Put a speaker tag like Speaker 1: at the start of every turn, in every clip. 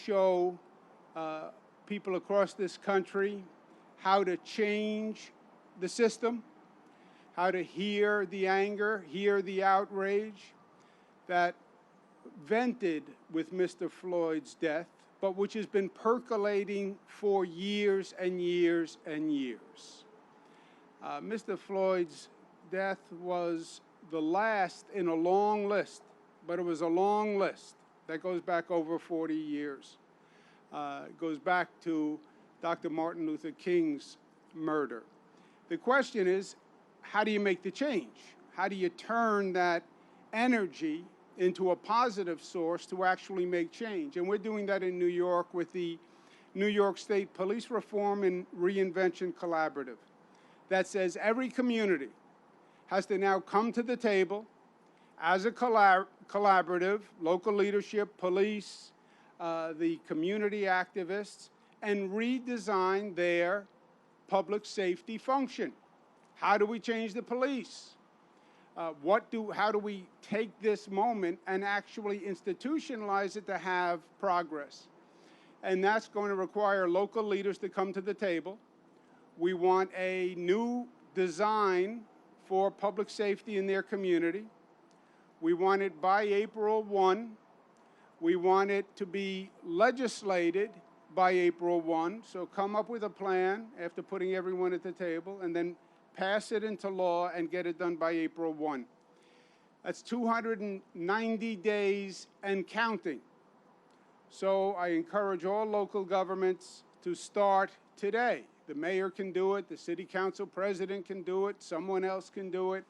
Speaker 1: show people across this country how to change the system, how to hear the anger, hear the outrage that vented with Mr. Floyd's death, but which has been percolating for years and years and years. Mr. Floyd's death was the last in a long list, but it was a long list that goes back over 40 years. It goes back to Dr. Martin Luther King's murder. The question is, how do you make the change? How do you turn that energy into a positive source to actually make change? And we're doing that in New York with the New York State Police Reform and Reinvention Collaborative that says every community has to now come to the table as a collaborative, local leadership, police, the community activists, and redesign their public safety function. How do we change the police? How do we take this moment and actually institutionalize it to have progress? And that's going to require local leaders to come to the table. We want a new design for public safety in their community. We want it by April 1. We want it to be legislated by April 1. So come up with a plan after putting everyone at the table, and then pass it into law and get it done by April 1. That's 290 days and counting. So I encourage all local governments to start today. The mayor can do it, the city council president can do it, someone else can do it.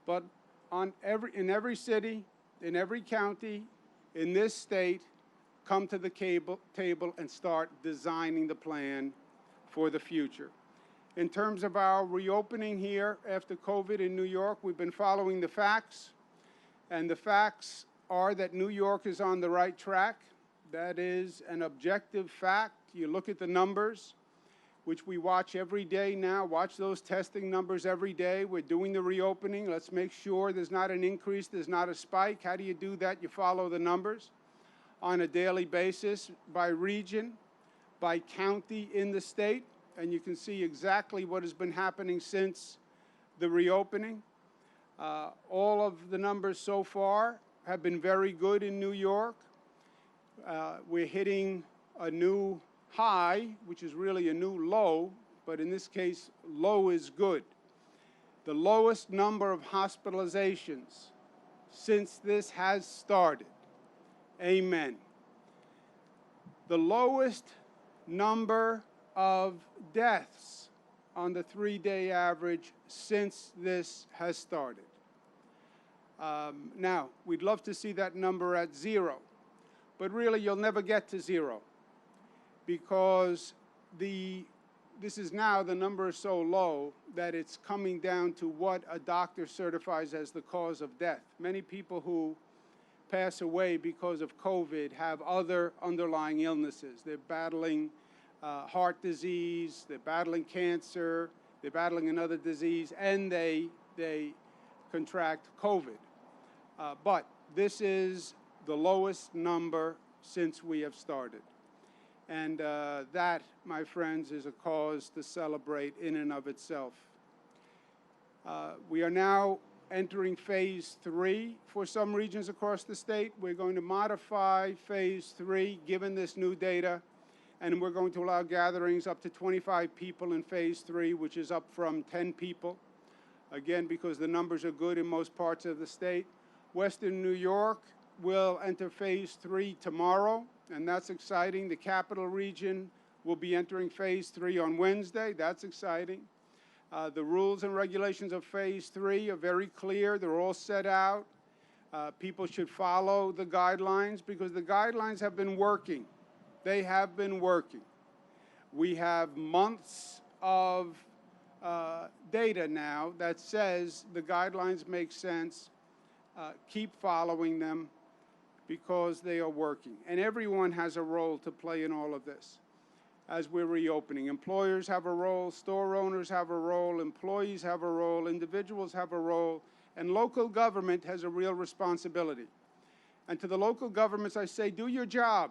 Speaker 1: But in every city, in every county, in this state, come to the table and start designing the plan for the future. In terms of our reopening here after COVID in New York, we've been following the facts, and the facts are that New York is on the right track. That is an objective fact. You look at the numbers, which we watch every day now, watch those testing numbers every day. We're doing the reopening. Let's make sure there's not an increase, there's not a spike. How do you do that? You follow the numbers on a daily basis by region, by county in the state, and you can see exactly what has been happening since the reopening. All of the numbers so far have been very good in New York. We're hitting a new high, which is really a new low, but in this case, low is good. The lowest number of hospitalizations since this has started. Amen. The lowest number of deaths on the 3-day average since this has started. Now, we'd love to see that number at 0, but really you'll never get to 0 because this is now, the number is so low that it's coming down to what a doctor certifies as the cause of death. Many people who pass away because of COVID have other underlying illnesses. They're battling heart disease, they're battling cancer, they're battling another disease, and they contract COVID. But this is the lowest number since we have started. And that, my friends, is a cause to celebrate in and of itself. We are now entering phase 3 for some regions across the state. We're going to modify phase 3 given this new data, and we're going to allow gatherings up to 25 people in phase 3, which is up from 10 people. Again, because the numbers are good in most parts of the state. Western New York will enter phase 3 tomorrow, and that's exciting. The capital region will be entering phase 3 on Wednesday. That's exciting. The rules and regulations of phase 3 are very clear. They're all set out. People should follow the guidelines because the guidelines have been working. They have been working. We have months of data now that says the guidelines make sense. Keep following them because they are working. And everyone has a role to play in all of this as we're reopening. Employers have a role, store owners have a role, employees have a role, individuals have a role, and local government has a real responsibility. And to the local governments, I say, do your job.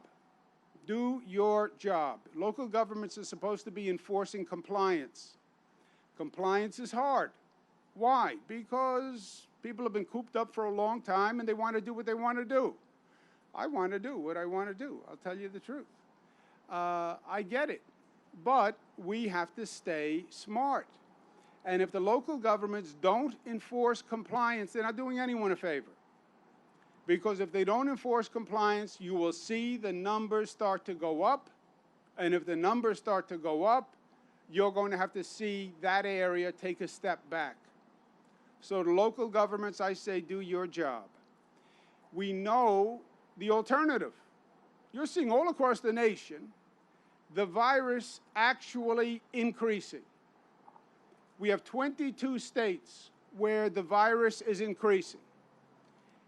Speaker 1: Do your job. Local governments are supposed to be enforcing compliance. Compliance is hard. Why? Because people have been cooped up for a long time and they want to do what they want to do. I want to do what I want to do. I'll tell you the truth. I get it. But we have to stay smart. And if the local governments don't enforce compliance, they're not doing anyone a favor. Because if they don't enforce compliance, you will see the numbers start to go up. And if the numbers start to go up, you're going to have to see that area take a step back. So the local governments, I say, do your job. We know the alternative. You're seeing all across the nation the virus actually increasing. We have 22 states where the virus is increasing.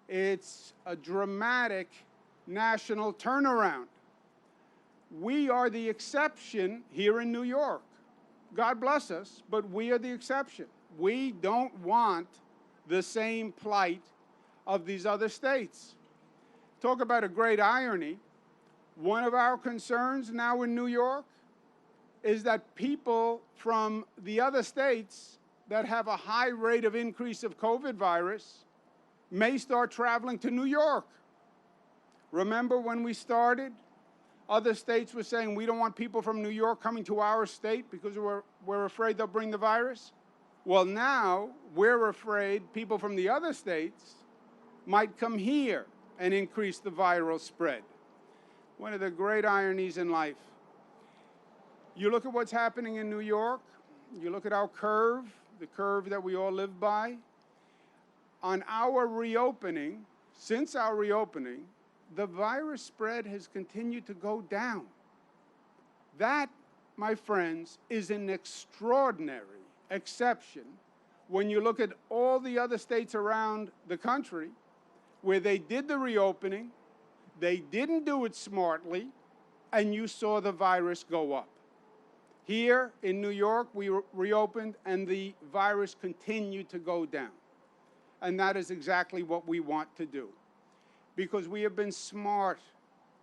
Speaker 1: It's a dramatic national turnaround. We are the exception here in New York. God bless us, but we are the exception. We don't want the same plight of these other states. Talk about a great irony. One of our concerns now in New York is that people from the other states that have a high rate of increase of COVID virus may start traveling to New York. Remember when we started, other states were saying we don't want people from New York coming to our state because we're afraid they'll bring the virus? Well, now we're afraid people from the other states might come here and increase the viral spread. One of the great ironies in life. You look at what's happening in New York, you look at our curve, the curve that we all live by. On our reopening, since our reopening, the virus spread has continued to go down. That, my friends, is an extraordinary exception when you look at all the other states around the country where they did the reopening, they didn't do it smartly, and you saw the virus go up. Here in New York, we reopened and the virus continued to go down. And that is exactly what we want to do. Because we have been smart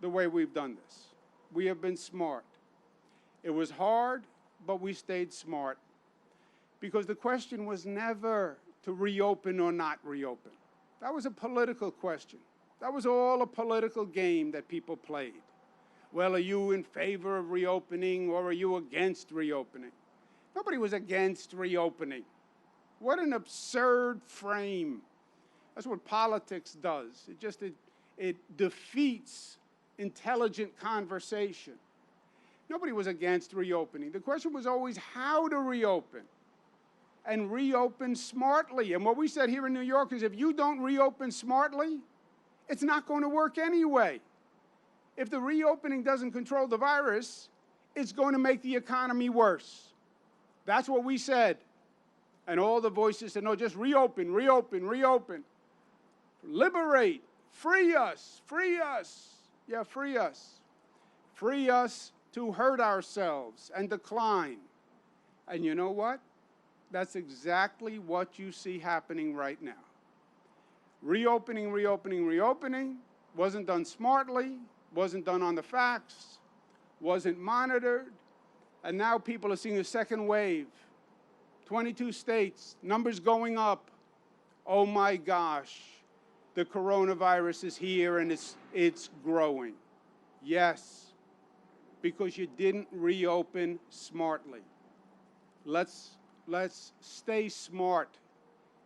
Speaker 1: the way we've done this. We have been smart. It was hard, but we stayed smart. Because the question was never to reopen or not reopen. That was a political question. That was all a political game that people played. Well, are you in favor of reopening or are you against reopening? Nobody was against reopening. What an absurd frame. That's what politics does. It defeats intelligent conversation. Nobody was against reopening. The question was always how to reopen, and reopen smartly. And what we said here in New York is if you don't reopen smartly, it's not going to work anyway. If the reopening doesn't control the virus, it's going to make the economy worse. That's what we said. And all the voices said, no, just reopen, reopen, reopen. Liberate, free us, free us. Yeah, free us. Free us to hurt ourselves and decline. And you know what? That's exactly what you see happening right now. Reopening, reopening, reopening wasn't done smartly, wasn't done on the facts, wasn't monitored, and now people are seeing a second wave. 22 states, numbers going up. Oh my gosh, the coronavirus is here and it's growing. Yes, because you didn't reopen smartly. Let's stay smart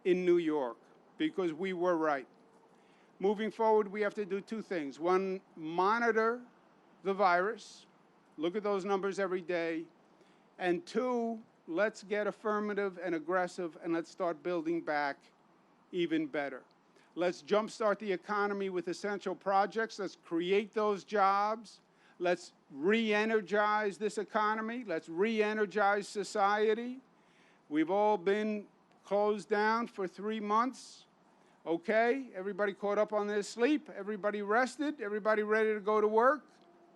Speaker 1: in New York because we were right. Moving forward, we have to do two things. One, monitor the virus, look at those numbers every day. And two, let's get affirmative and aggressive and let's start building back even better. Let's jumpstart the economy with essential projects. Let's create those jobs. Let's re-energize this economy. Let's re-energize society. We've all been closed down for 3 months. Okay, everybody caught up on their sleep, everybody rested, everybody ready to go to work?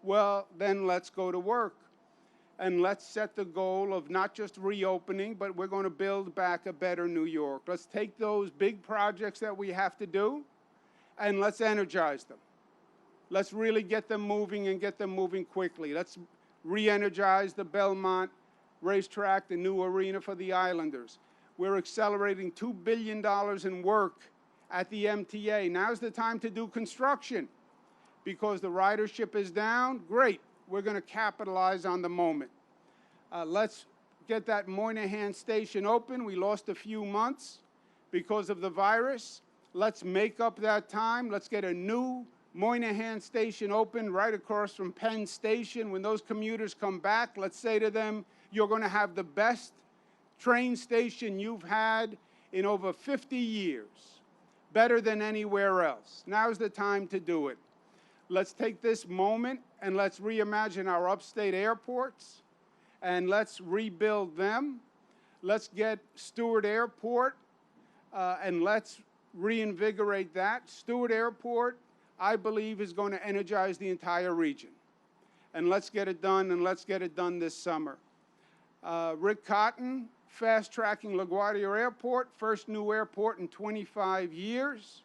Speaker 1: Well, then let's go to work. And let's set the goal of not just reopening, but we're going to build back a better New York. Let's take those big projects that we have to do, and let's energize them. Let's really get them moving and get them moving quickly. Let's re-energize the Belmont racetrack, the new arena for the Islanders. We're accelerating $2 billion in work at the MTA. Now's the time to do construction because the ridership is down. Great. We're going to capitalize on the moment. Let's get that Moynihan Station open. We lost a few months because of the virus. Let's make up that time. Let's get a new Moynihan Station open right across from Penn Station. When those commuters come back, let's say to them, you're going to have the best train station you've had in over 50 years, better than anywhere else. Now's the time to do it. Let's take this moment and let's reimagine our upstate airports and let's rebuild them. Let's get Stewart Airport and let's reinvigorate that. Stewart Airport, I believe, is going to energize the entire region. And let's get it done, and let's get it done this summer. Rick Cotton, fast-tracking LaGuardia Airport, first new airport in 25 years.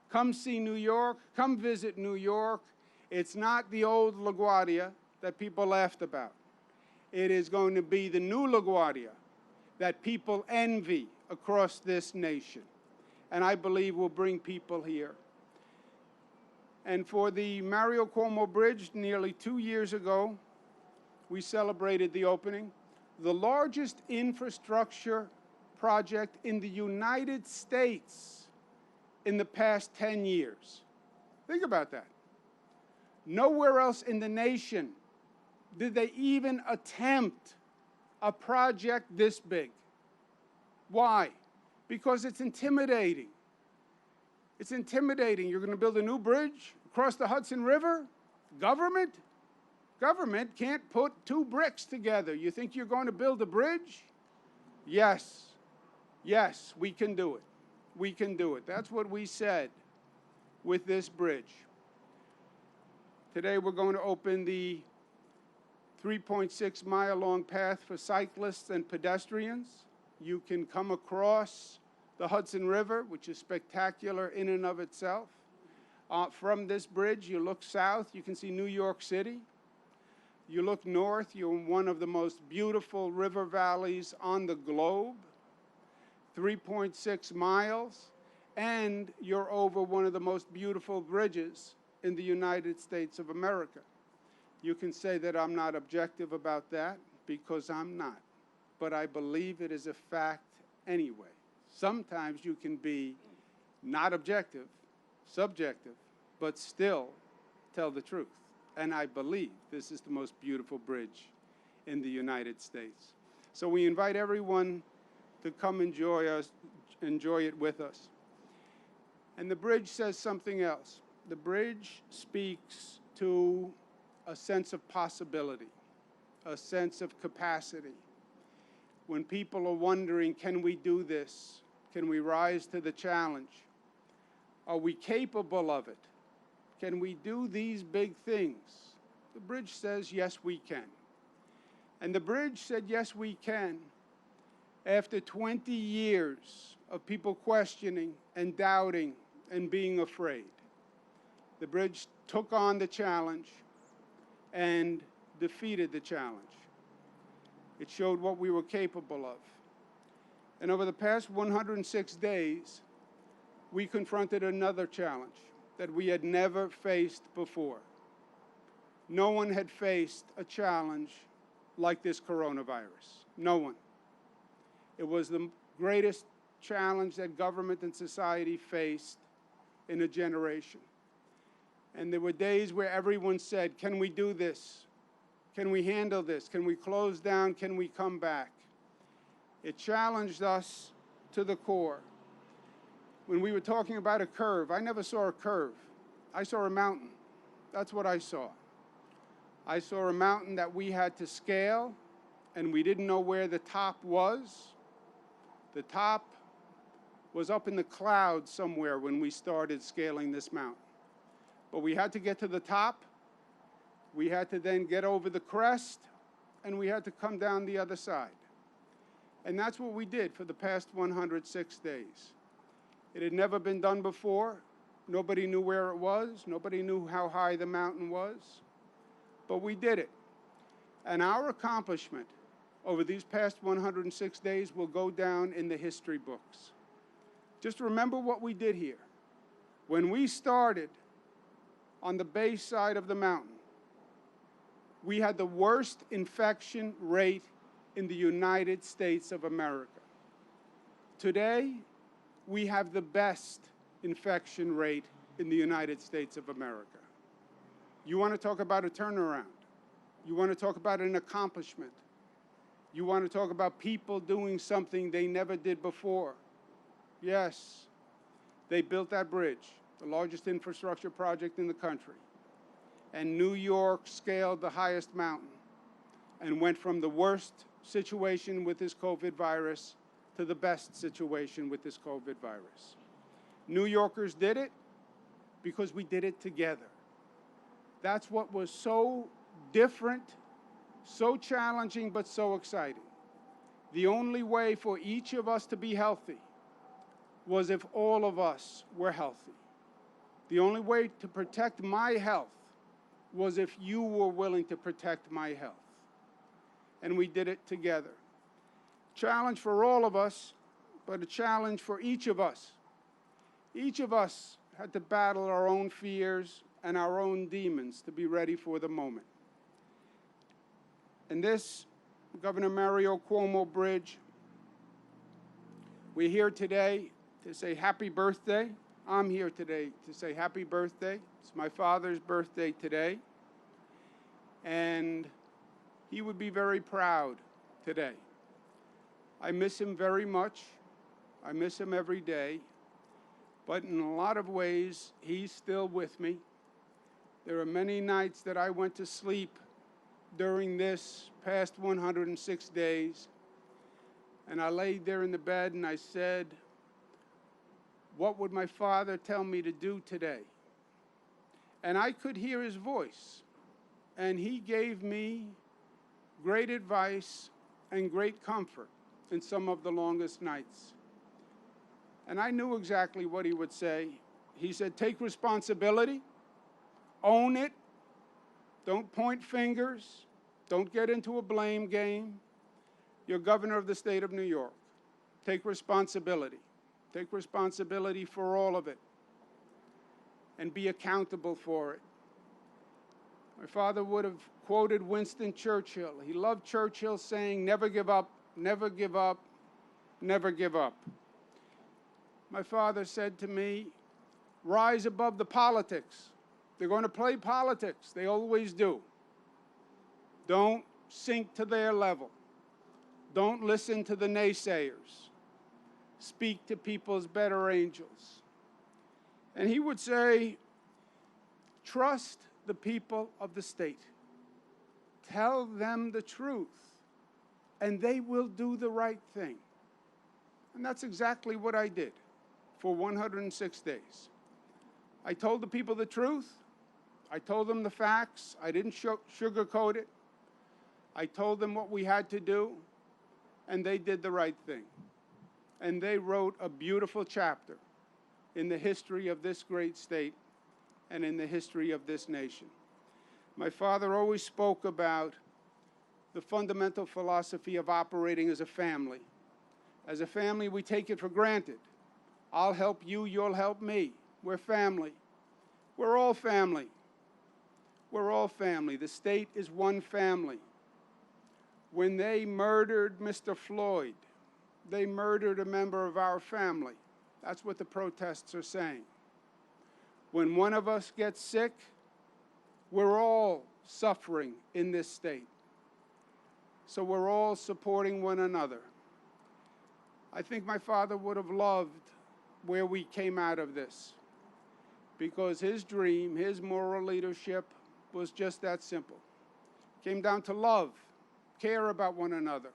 Speaker 1: Come see New York. Come visit New York. It's not the old LaGuardia that people laughed about. It is going to be the new LaGuardia that people envy across this nation. And I believe will bring people here. And for the Mario Cuomo Bridge, nearly 2 years ago, we celebrated the opening. The largest infrastructure project in the United States in the past 10 years. Think about that. Nowhere else in the nation did they even attempt a project this big. Why? Because it's intimidating. It's intimidating. You're going to build a new bridge across the Hudson River? Government? Government can't put two bricks together. You think you're going to build a bridge? Yes. Yes, we can do it. We can do it. That's what we said with this bridge. Today we're going to open the 3.6-mile-long path for cyclists and pedestrians. You can come across the Hudson River, which is spectacular in and of itself. From this bridge, you look south, you can see New York City. You look north, you're in one of the most beautiful river valleys on the globe, 3.6 miles, and you're over one of the most beautiful bridges in the United States of America. You can say that I'm not objective about that, because I'm not. But I believe it is a fact anyway. Sometimes you can be not objective, subjective, but still tell the truth. And I believe this is the most beautiful bridge in the United States. So we invite everyone to come enjoy it with us. And the bridge says something else. The bridge speaks to a sense of possibility, a sense of capacity. When people are wondering, can we do this? Can we rise to the challenge? Are we capable of it? Can we do these big things? The bridge says, yes, we can. And the bridge said, yes, we can, after 20 years of people questioning and doubting and being afraid. The bridge took on the challenge and defeated the challenge. It showed what we were capable of. And over the past 106 days, we confronted another challenge that we had never faced before. No one had faced a challenge like this coronavirus. No one. It was the greatest challenge that government and society faced in a generation. And there were days where everyone said, can we do this? Can we handle this? Can we close down? Can we come back? It challenged us to the core. When we were talking about a curve, I never saw a curve. I saw a mountain. That's what I saw. I saw a mountain that we had to scale, and we didn't know where the top was. The top was up in the clouds somewhere when we started scaling this mountain. But we had to get to the top. We had to then get over the crest, and we had to come down the other side. And that's what we did for the past 106 days. It had never been done before. Nobody knew where it was. Nobody knew how high the mountain was. But we did it. And our accomplishment over these past 106 days will go down in the history books. Just remember what we did here. When we started on the base side of the mountain, we had the worst infection rate in the United States of America. Today, we have the best infection rate in the United States of America. You want to talk about a turnaround? You want to talk about an accomplishment? You want to talk about people doing something they never did before? Yes, they built that bridge, the largest infrastructure project in the country. And New York scaled the highest mountain and went from the worst situation with this COVID virus to the best situation with this COVID virus. New Yorkers did it because we did it together. That's what was so different, so challenging, but so exciting. The only way for each of us to be healthy was if all of us were healthy. The only way to protect my health was if you were willing to protect my health. And we did it together. Challenge for all of us, but a challenge for each of us. Each of us had to battle our own fears and our own demons to be ready for the moment. And this Governor Mario Cuomo bridge, we're here today to say happy birthday. I'm here today to say happy birthday. It's my father's birthday today. And he would be very proud today. I miss him very much. I miss him every day. But in a lot of ways, he's still with me. There are many nights that I went to sleep during this past 106 days, and I laid there in the bed and I said, what would my father tell me to do today? And I could hear his voice, and he gave me great advice and great comfort in some of the longest nights. And I knew exactly what he would say. He said, take responsibility, own it, don't point fingers, don't get into a blame game. You're governor of the state of New York. Take responsibility. Take responsibility for all of it and be accountable for it. My father would have quoted Winston Churchill. He loved Churchill saying, never give up, never give up, never give up. My father said to me, rise above the politics. They're going to play politics. They always do. Don't sink to their level. Don't listen to the naysayers. Speak to people's better angels. And he would say, trust the people of the state. Tell them the truth, and they will do the right thing. And that's exactly what I did for 106 days. I told the people the truth. I told them the facts. I didn't sugarcoat it. I told them what we had to do, and they did the right thing. And they wrote a beautiful chapter in the history of this great state and in the history of this nation. My father always spoke about the fundamental philosophy of operating as a family. As a family, we take it for granted. I'll help you, you'll help me. We're family. We're all family. We're all family. The state is one family. When they murdered Mr. Floyd, they murdered a member of our family. That's what the protests are saying. When one of us gets sick, we're all suffering in this state. So we're all supporting one another. I think my father would have loved where we came out of this, because his dream, his moral leadership was just that simple. It came down to love, care about one another,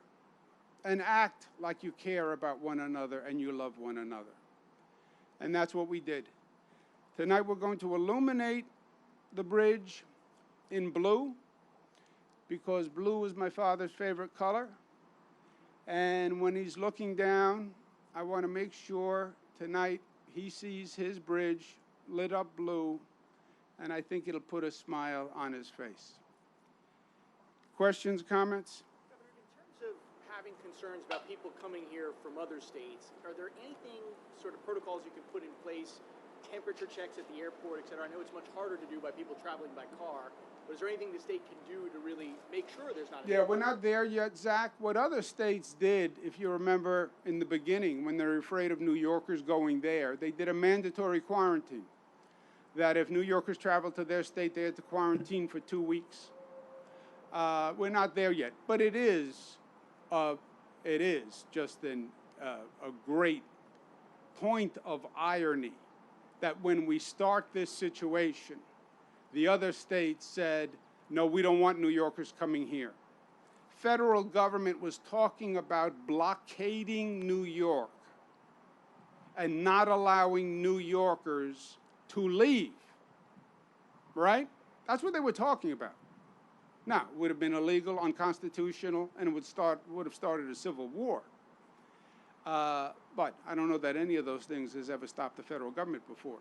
Speaker 1: and act like you care about one another and you love one another. And that's what we did. Tonight we're going to illuminate the bridge in blue, because blue is my father's favorite color. And when he's looking down, I want to make sure tonight he sees his bridge lit up blue, and I think it'll put a smile on his face. Questions, comments?
Speaker 2: Governor, in terms of having concerns about people coming here from other states, are there anything, sort of protocols you can put in place, temperature checks at the airport, et cetera? I know it's much harder to do by people traveling by car, but is there anything the state can do to really make sure there's not?
Speaker 1: Yeah, we're not there yet, Zach. What other states did, if you remember in the beginning, when they were afraid of New Yorkers going there, they did a mandatory quarantine. That if New Yorkers traveled to their state, they had to quarantine for 2 weeks. We're not there yet, but it is just a great point of irony that when we start this situation, the other states said, no, we don't want New Yorkers coming here. Federal government was talking about blockading New York and not allowing New Yorkers to leave, right? That's what they were talking about. Now, it would have been illegal, unconstitutional, and it would have started a civil war. But I don't know that any of those things has ever stopped the federal government before.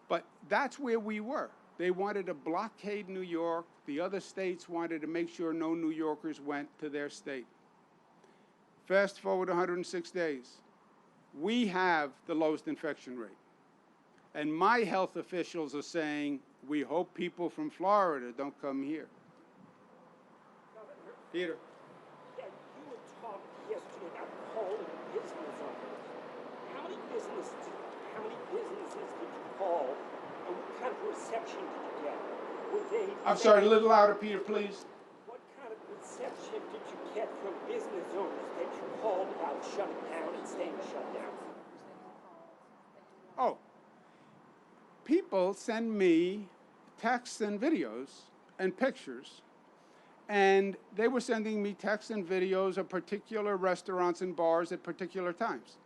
Speaker 1: But that's where we were. They wanted to blockade New York. The other states wanted to make sure no New Yorkers went to their state. Fast forward 106 days. We have the lowest infection rate. And my health officials are saying, we hope people from Florida don't come here.
Speaker 3: Governor,
Speaker 1: Peter.
Speaker 3: yeah, you were talking yesterday about calling business owners. How many businesses did you call, and what kind of reception did you get?
Speaker 1: I'm sorry, a little louder, Peter, please.
Speaker 3: What kind of reception did you get from business owners that you called about shutting down and staying shut down?
Speaker 1: Oh. People send me texts and videos and pictures, and they were sending me texts and videos of particular restaurants and bars at particular times.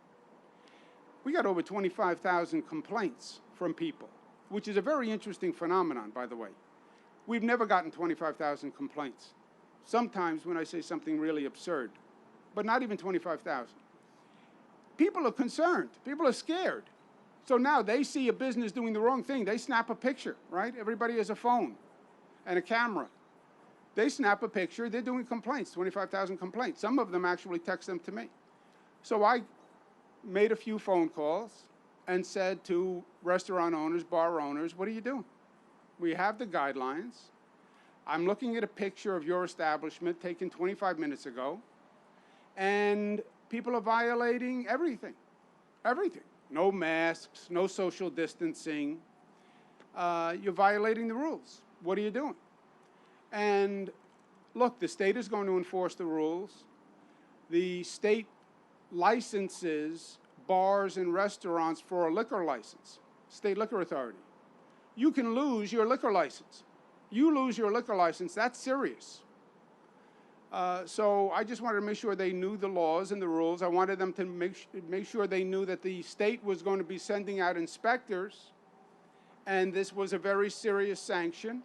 Speaker 1: We got over 25,000 complaints from people, which is a very interesting phenomenon, by the way. We've never gotten 25,000 complaints. Sometimes when I say something really absurd, but not even 25,000. People are concerned. People are scared. So now they see a business doing the wrong thing. They snap a picture, right? Everybody has a phone and a camera. They snap a picture. They're doing complaints, 25,000 complaints. Some of them actually text them to me. So I made a few phone calls and said to restaurant owners, bar owners, what are you doing? We have the guidelines. I'm looking at a picture of your establishment taken 25 minutes ago, and people are violating everything. Everything. No masks, no social distancing. You're violating the rules. What are you doing? And look, the state is going to enforce the rules. The state licenses bars and restaurants for a liquor license, state liquor authority. You can lose your liquor license. You lose your liquor license, that's serious. So I just wanted to make sure they knew the laws and the rules. I wanted them to make sure they knew that the state was going to be sending out inspectors, and this was a very serious sanction.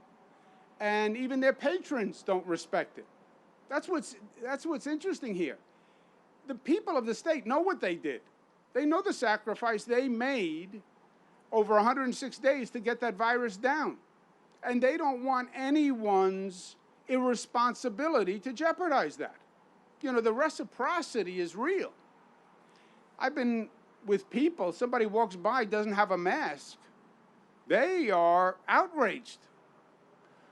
Speaker 1: And even their patrons don't respect it. That's what's interesting here. The people of the state know what they did. They know the sacrifice they made over 106 days to get that virus down. And they don't want anyone's irresponsibility to jeopardize that. You know, the reciprocity is real. I've been with people, somebody walks by, doesn't have a mask. They are outraged.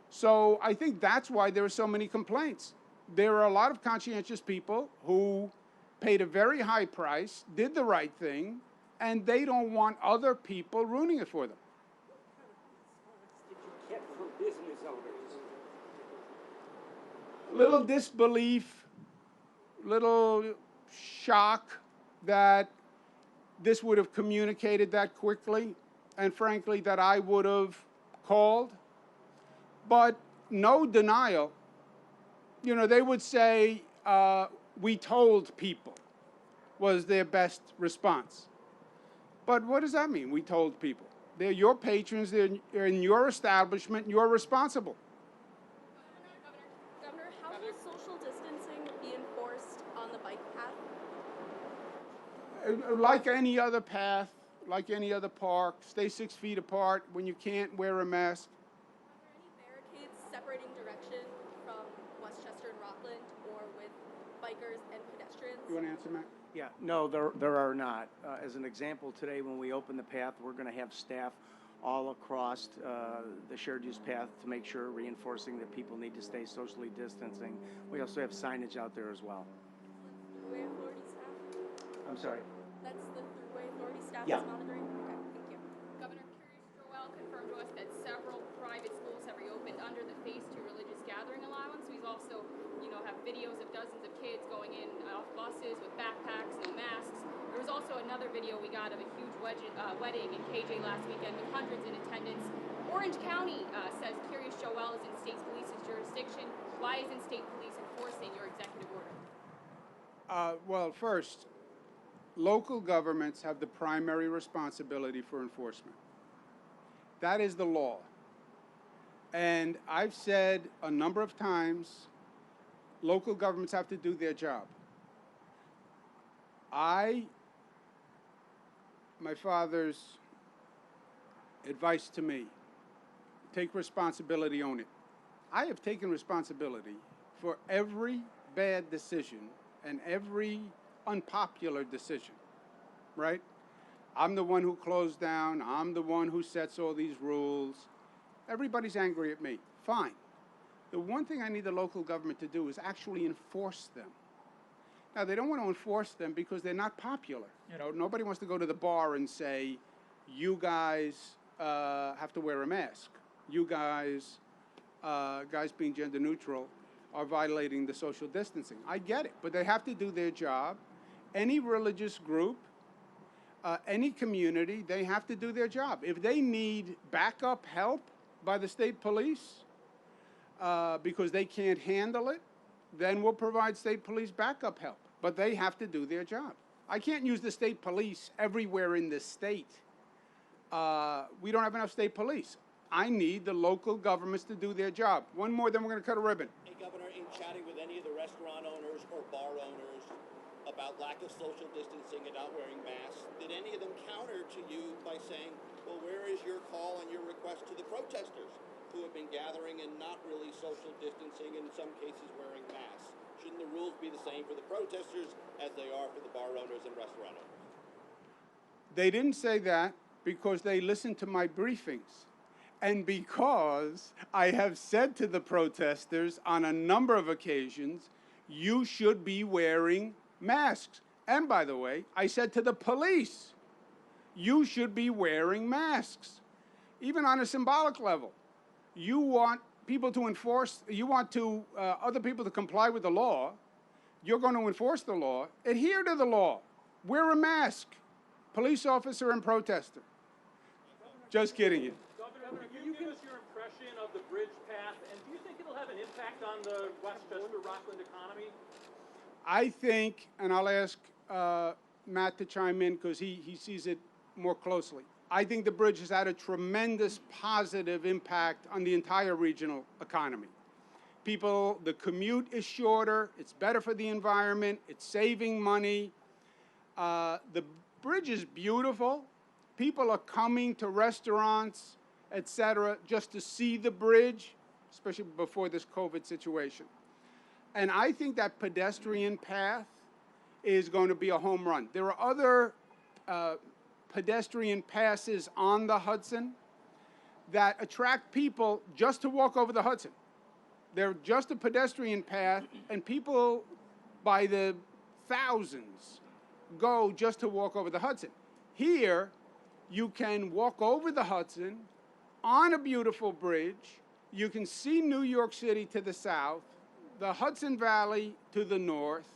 Speaker 1: So I think that's why there are so many complaints. There are a lot of conscientious people who paid a very high price, did the right thing, and they don't want other people ruining it for them.
Speaker 3: What kind of response did you get from business owners?
Speaker 1: Little disbelief, little shock that this would have communicated that quickly, and frankly, that I would have called. But no denial. You know, they would say, we told people, was their best response. But what does that mean, we told people? They're your patrons, they're in your establishment, you're responsible.
Speaker 4: Governor, how will social distancing be enforced on the bike path?
Speaker 1: Like any other path, like any other park. Stay 6 feet apart. When you can't, wear a mask.
Speaker 4: Are there any barricades separating direction from Westchester and Rockland, or with bikers and pedestrians?
Speaker 1: You want to answer, Matt?
Speaker 5: Yeah, no, there are not. As an example, today when we open the path, we're going to have staff all across the shared use path to make sure, reinforcing that people need to stay socially distancing. We also have signage out there as well.
Speaker 4: Thruway authority staff?
Speaker 5: I'm sorry.
Speaker 4: That's the Thruway authority staff
Speaker 5: Yeah.
Speaker 4: is monitoring? Okay, thank you.
Speaker 6: Governor Joel confirmed to us that several private schools have reopened under the Phase 2 religious gathering allowance. We've also, have videos of dozens of kids going in off buses with backpacks, no masks. There was also another video we got of a huge wedding in KJ last weekend with hundreds in attendance. Orange County says Curious Joel is in state police's jurisdiction. Why isn't state police enforcing your executive order?
Speaker 1: Well, first, local governments have the primary responsibility for enforcement. That is the law. And I've said a number of times, local governments have to do their job. My father's advice to me, take responsibility, own it. I have taken responsibility for every bad decision and every unpopular decision, right? I'm the one who closed down. I'm the one who sets all these rules. Everybody's angry at me. Fine. The one thing I need the local government to do is actually enforce them. Now, they don't want to enforce them because they're not popular. Nobody wants to go to the bar and say, you guys have to wear a mask. You guys being gender neutral, are violating the social distancing. I get it, but they have to do their job. Any religious group, any community, they have to do their job. If they need backup help by the state police because they can't handle it, then we'll provide state police backup help. But they have to do their job. I can't use the state police everywhere in the state. We don't have enough state police. I need the local governments to do their job. One more, then we're going to cut a ribbon.
Speaker 7: Hey, Governor, in chatting with any of the restaurant owners or bar owners about lack of social distancing and not wearing masks, did any of them counter to you by saying, well, where is your call and your request to the protesters who have been gathering and not really social distancing, in some cases wearing masks? Shouldn't the rules be the same for the protesters as they are for the bar owners and restaurant owners?
Speaker 1: They didn't say that because they listened to my briefings. And because I have said to the protesters on a number of occasions, you should be wearing masks. And by the way, I said to the police, you should be wearing masks. Even on a symbolic level. You want people to enforce, you want other people to comply with the law. You're going to enforce the law. Adhere to the law. Wear a mask. Police officer and protester. Just kidding.
Speaker 8: Governor, can you give us your impression of the bridge path, and do you think it'll have an impact on the Westchester-Rockland economy?
Speaker 1: I think, and I'll ask Matt to chime in because he sees it more closely. I think the bridge has had a tremendous positive impact on the entire regional economy. The commute is shorter, it's better for the environment, it's saving money. The bridge is beautiful. People are coming to restaurants, etc., just to see the bridge, especially before this COVID situation. And I think that pedestrian path is going to be a home run. There are other pedestrian passes on the Hudson that attract people just to walk over the Hudson. They're just a pedestrian path, and people by the thousands go just to walk over the Hudson. Here, you can walk over the Hudson on a beautiful bridge. You can see New York City to the south, the Hudson Valley to the north.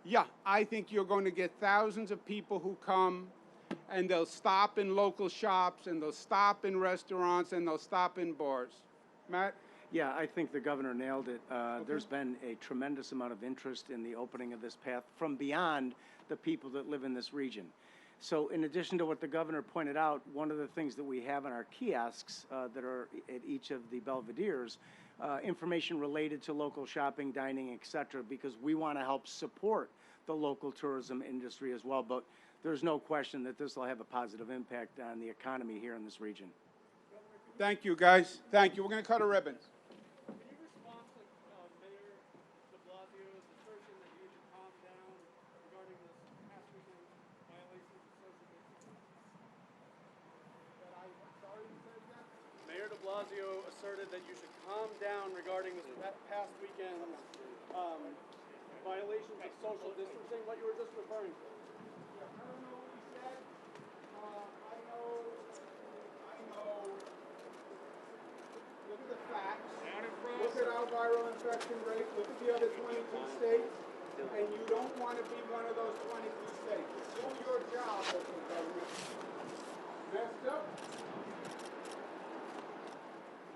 Speaker 1: Yeah, I think you're going to get thousands of people who come, and they'll stop in local shops, and they'll stop in restaurants, and they'll stop in bars. Matt?
Speaker 5: Yeah, I think the governor nailed it. There's been a tremendous amount of interest in the opening of this path from beyond the people that live in this region. So in addition to what the governor pointed out, one of the things that we have in our kiosks that are at each of the Belvederes, information related to local shopping, dining, et cetera, because we want to help support the local tourism industry as well. But there's no question that this will have a positive impact on the economy here in this region.
Speaker 1: Thank you, guys. Thank you. We're going to cut a ribbon.
Speaker 9: Can you respond to Mayor de Blasio's assertion that you should calm down regarding this past weekend violations of social distancing? Mayor de Blasio asserted that you should calm down regarding this past weekend violations of social distancing, what you were just referring to.
Speaker 1: I don't know what he said. I know. Look at the facts. Look at our viral infection rate. Look at the other 22 states. And you don't want to be one of those 22 states. Do your job, local government. Messed up?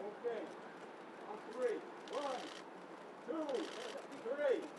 Speaker 1: Okay. On three. 1, 2, 3.